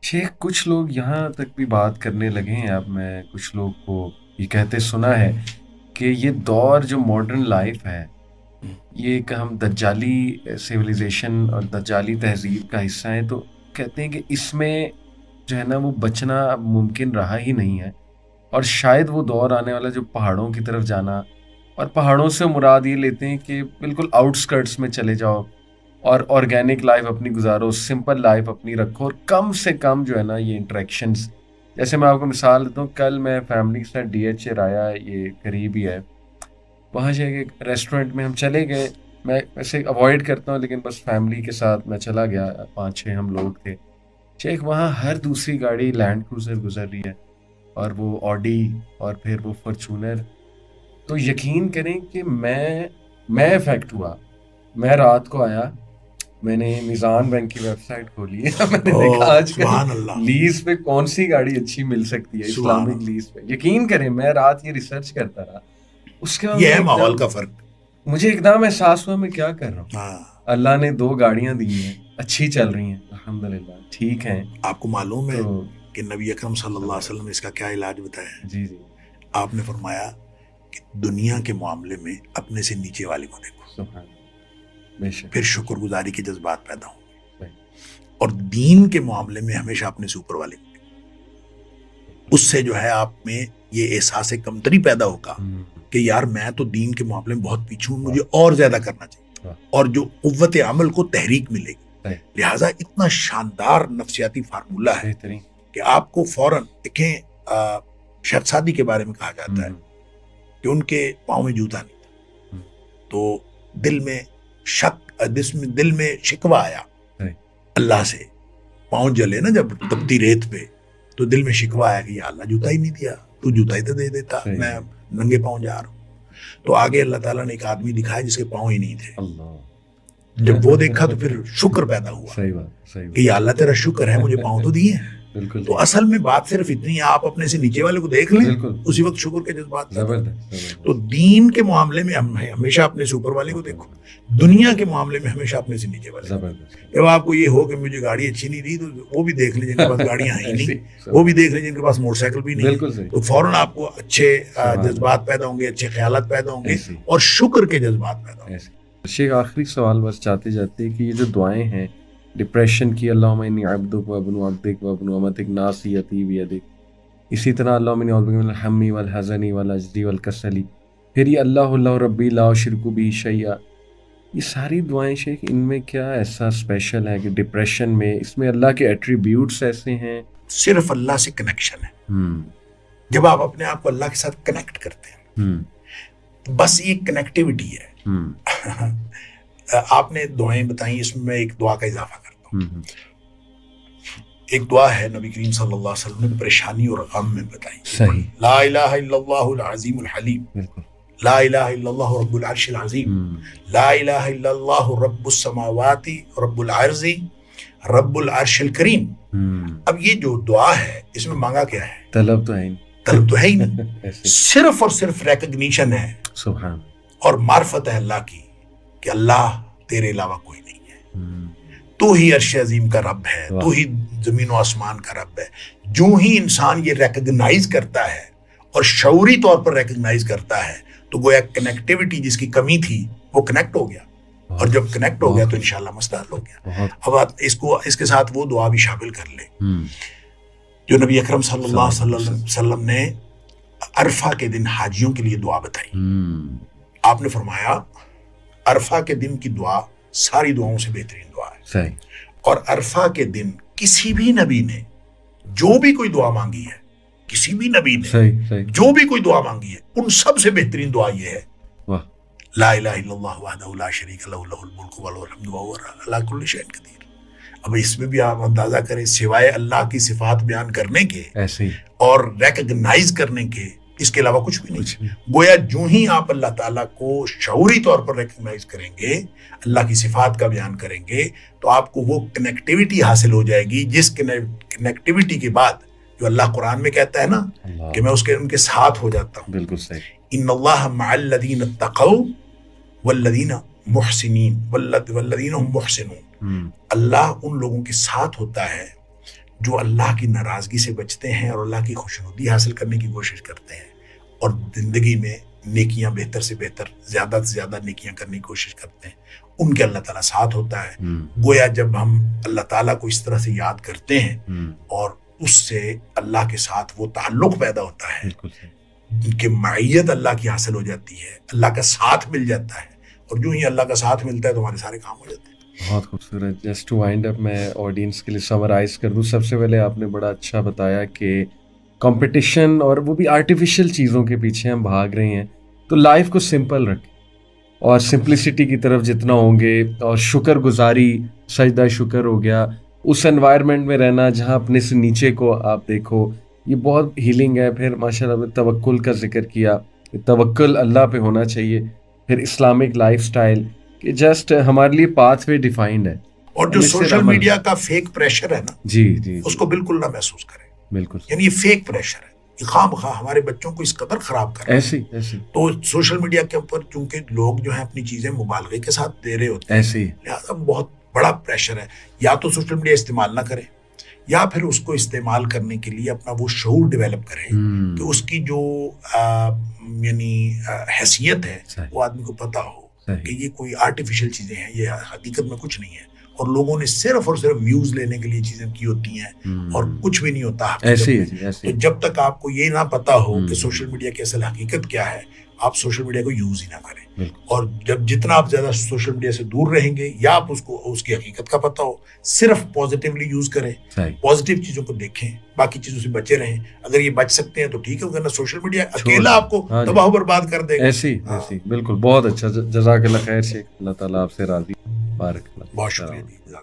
شیخ کچھ لوگ یہاں تک بھی بات کرنے لگے ہیں، اب میں کچھ لوگ کو یہ کہتے سنا ہے کہ یہ دور جو ماڈرن لائف ہے، یہ ایک ہم دجالی سیویلائزیشن اور دجالی تہذیب کا حصہ ہیں، تو کہتے ہیں کہ اس میں جو ہے نا وہ بچنا اب ممکن رہا ہی نہیں ہے، اور شاید وہ دور آنے والا جو پہاڑوں کی طرف جانا، اور پہاڑوں سے مراد یہ لیتے ہیں کہ بالکل آؤٹ اسکرٹس میں چلے جاؤ اور آرگینک لائف اپنی گزارو، سمپل لائف اپنی رکھو، اور کم سے کم جو ہے نا یہ انٹریکشنز. جیسے میں آپ کو مثال دیتا ہوں، کل میں فیملی کے ساتھ DH رایا، یہ قریب ہی ہے، وہاں سے ایک ریسٹورینٹ میں ہم چلے گئے. میں ویسے اوائڈ کرتا ہوں لیکن بس فیملی کے ساتھ میں چلا گیا، 5-6 ہم لوگ تھے. شیخ وہاں ہر دوسری گاڑی لینڈ کروزر گزر رہی ہے، اور وہ آڈی، اور پھر وہ فارچونر. تو یقین کریں کہ میں افیکٹ ہوا. میں رات کو آیا، میں نے میزان بینک کی ویب سائٹ کھولی ہے، میں نے دیکھا آج سبحان کل اللہ، لیز پہ کون سی گاڑی اچھی مل سکتی ہے سبحان اسلامک اللہ. لیز پہ. یقین کریں میں رات یہ ریسرچ کرتا رہا. اس کے بعد یہ ہے ماحول کا فرق. مجھے ایک دم احساس ہوا میں کیا کر رہا ہوں. ہاں، اللہ نے 2 گاڑیاں دی ہیں، اچھی چل رہی ہیں الحمدللہ، ٹھیک ہیں. آپ کو معلوم ہے تو کہ نبی اکرم صلی اللہ علیہ وسلم نے اس کا کیا علاج بتایا ہے؟ جی جی آپ نے فرمایا کہ دنیا کے معاملے میں اپنے سے نیچے والے کو دیکھو، سبحان اللہ، بے شک، پھر شکر گزاری کے جذبات پیدا ہوں، صحیح، اور دین کے معاملے میں ہمیشہ اپنے سے اوپر والے کو دیکھو. اس سے جو ہے آپ میں یہ احساس کمتری پیدا ہوگا کہ یار میں تو دین کے معاملے میں بہت پیچھے ہوں، مجھے اور زیادہ کرنا چاہیے، اور جو قوت عمل کو تحریک ملے گی. لہٰذا اتنا شاندار نفسیاتی فارمولہ ہے بہترین کہ آپ کو فوراً دیکھیں. شیخ سعدی کے بارے میں کہا جاتا ہے کہ ان کے پاؤں میں جوتا نہیں تھا، تو دل میں دل میں شکوہ آیا اللہ سے. پاؤں جلے نا جب تپتی ریت پہ، تو دل میں شکوہ آیا کہ یا اللہ جوتا ہی نہیں دیا، تو جوتا ہی تو دے دیتا، میں ننگے پاؤں جا رہا ہوں. تو آگے اللہ تعالیٰ نے ایک آدمی دکھایا جس کے پاؤں ہی نہیں تھے. جب وہ دیکھا تو پھر شکر پیدا ہوا کہ یا اللہ تیرا شکر ہے، مجھے پاؤں تو دیے ہیں. تو اصل میں بات صرف اتنی ہے، آپ اپنے سے نیچے والے کو دیکھ لیں، اسی وقت شکر کے جذبات. تو دین کے معاملے میں ہمیشہ اپنے سے اوپر والے کو دیکھو، دنیا کے معاملے میں ہمیشہ اپنے سے نیچے والے کو. جب آپ کو یہ ہو کہ مجھے گاڑی اچھی نہیں دی، تو وہ بھی دیکھ لیں جن کے پاس گاڑیاں ہیں نہیں، وہ بھی دیکھ لیں جن کے پاس موٹر سائیکل بھی نہیں. تو فوراً آپ کو اچھے جذبات پیدا ہوں گے، اچھے خیالات پیدا ہوں گے، اور شکر کے جذبات پیدا ہوں گے. شیخ آخری سوال بس چاہتے جاتے کہ یہ جو دعائیں ہیں ڈپریشن کی، اللہم انی عبدک و ابن عبدک و ابن امتک ناصیتی بیدک، اسی طرح اللہم انی اعوذ بک من الہم والحزن والعجز والکسل، پھر یہ اللہ ربی لا اشرک بہ شیئا، یہ ساری دعائیں شیخ ان میں کیا ایسا اسپیشل ہے کہ ڈپریشن میں اس میں اللہ کے ایٹریبیوٹس ایسے ہیں؟ صرف اللہ سے کنیکشن ہے. جب آپ اپنے آپ کو اللہ کے ساتھ کنیکٹ کرتے ہیں، بس یہ کنیکٹیوٹی ہے. آپ نے دعائیں بتائیں، اس میں ایک دعا کا اضافہ کرتا ہوں. ایک دعا ہے نبی کریم صلی اللہ علیہ وسلم نے پریشانی اور غم میں بتائی. صحیح، لا الہ الا اللہ العظیم الحلیم، لا الہ الا اللہ رب العرش العظیم، لا الہ الا اللہ رب السماوات رب العرض رب العرش الکریم. اب یہ جو دعا ہے اس میں مانگا کیا ہے؟ طلب تو ہے ہی نہیں، صرف اور صرف ریکگنیشن ہے، سبحان، اور معرفت ہے اللہ کی کہ اللہ تیرے علاوہ کوئی نہیں ہے، تو ہی عرش عظیم کا رب ہے، تو ہی زمین و آسمان کا رب ہے. جو ہی انسان یہ ریکگنائز کرتا ہے اور شعوری طور پر ریکگنائز کرتا ہے، تو گویا کنیکٹیوٹی جس کی کمی تھی وہ کنیکٹ ہو گیا، اور جب کنیکٹ ہو گیا تو انشاءاللہ مسئلہ حل ہو گیا. اب آپ اس کے ساتھ وہ دعا بھی شامل کر لیں جو نبی اکرم صلی اللہ علیہ وسلم نے عرفہ کے دن حاجیوں کے لیے دعا بتائی. آپ نے فرمایا عرفہ کے دن کی دعا ساری دعاؤں سے بہترین دعا ہے. صحیح. اور عرفہ کے دن کسی بھی نبی نے جو بھی کوئی دعا مانگی ہے، کسی بھی نبی نے جو بھی کوئی دعا مانگی ہے، ان سب سے بہترین دعا یہ ہے، لا الہ الا اللہ وحدہ لا شریک لہ لہ الملک ولہ الحمد وہو علی کل شیء قدیر. اب اس میں بھی آپ اندازہ کریں، سوائے اللہ کی صفات بیان کرنے کے اور ریکگنائز کرنے کے، اس کے علاوہ کچھ بھی نہیں. گویا جو ہی آپ اللہ تعالیٰ کو شعوری طور پر ریکگنائز کریں گے، اللہ کی صفات کا بیان کریں گے، تو آپ کو وہ کنیکٹیوٹی حاصل ہو جائے گی، جس کنیکٹیوٹی کے بعد جو اللہ قرآن میں کہتا ہے نا کہ میں ان کے ساتھ ہو جاتا ہوں. بالکل صحیح. ان اللہ مع الذین اتقوا والذین محسنین والذین هم محسنون. اللہ ان لوگوں کے ساتھ ہوتا ہے جو اللہ کی ناراضگی سے بچتے ہیں اور اللہ کی خوشنودی حاصل کرنے کی کوشش کرتے ہیں اور زندگی میں نیکیاں بہتر سے بہتر زیادہ سے زیادہ نیکیاں کرنے کی کوشش کرتے ہیں, ان کے اللہ تعالیٰ ساتھ ہوتا ہے. گویا جب ہم اللہ تعالیٰ کو اس طرح سے یاد کرتے ہیں اور اس سے اللہ کے ساتھ وہ تعلق پیدا ہوتا ہے کہ معیت اللہ کی حاصل ہو جاتی ہے, اللہ کا ساتھ مل جاتا ہے, اور جو ہی اللہ کا ساتھ ملتا ہے تو ہمارے سارے کام ہو جاتے ہیں. بہت خوبصورت. جسٹ ٹو وائنڈ اپ, میں آڈینس کے لیے سمرائز کر دوں. سب سے پہلے آپ نے بڑا اچھا بتایا کہ کمپٹیشن اور وہ بھی آرٹیفیشیل چیزوں کے پیچھے ہم بھاگ رہے ہیں, تو لائف کو سمپل رکھیں اور سمپلسٹی کی طرف جتنا ہوں گے, اور شکر گزاری, سجدہ شکر ہو گیا, اس انوائرمنٹ میں رہنا جہاں اپنے سے نیچے کو آپ دیکھو, یہ بہت ہیلنگ ہے. پھر ماشاء اللہ توکل کا ذکر کیا, توکل اللہ پہ ہونا چاہیے. پھر اسلامک لائف سٹائل کہ جسٹ ہمارے لیے پاتھ وے ڈیفائنڈ ہے. اور جو سوشل میڈیا کا فیک پریشر ہے نا, جی اس کو بالکل نہ محسوس کریں. بالکل, یعنی یہ فیک پریشر ہے, یہ خواہ بخواہ ہمارے بچوں کو اس قدر خراب کر رہا ہے. ایسی تو سوشل میڈیا کے اوپر چونکہ لوگ جو ہیں اپنی چیزیں مبالغے کے ساتھ دے رہے ہوتے ہیں, لہٰذا بہت بڑا پریشر ہے. یا تو سوشل میڈیا استعمال نہ کریں, یا پھر اس کو استعمال کرنے کے لیے اپنا وہ شعور ڈیولپ کریں کہ اس کی جو یعنی حیثیت ہے وہ آدمی کو پتہ ہو کہ یہ کوئی آرٹیفیشل چیزیں ہیں, یہ حقیقت میں کچھ نہیں ہے, اور لوگوں نے صرف اور صرف ویوز لینے کے لیے چیزیں کی ہوتی ہیں اور کچھ بھی نہیں ہوتا. تو جب تک آپ کو یہ نہ پتا ہو کہ سوشل میڈیا کی اصل حقیقت کیا ہے, آپ سوشل میڈیا کو یوز ہی نہ کریں. اور جب جتنا آپ زیادہ سوشل میڈیا سے دور رہیں گے, یا آپ اس کو اس کی حقیقت کا پتہ ہو, صرف پازیٹیولی یوز کریں, پازیٹیو چیزوں کو دیکھیں, باقی چیزوں سے بچے رہیں. اگر یہ بچ سکتے ہیں تو ٹھیک ہے, ورنہ سوشل میڈیا اکیلا آپ کو تباہ و برباد کر دے گا. ایسی بالکل. بہت اچھا, جزاک اللہ خیر شیخ, اللہ تعالیٰ آپ سے راضی. بارک اللہ. بہت شکریہ.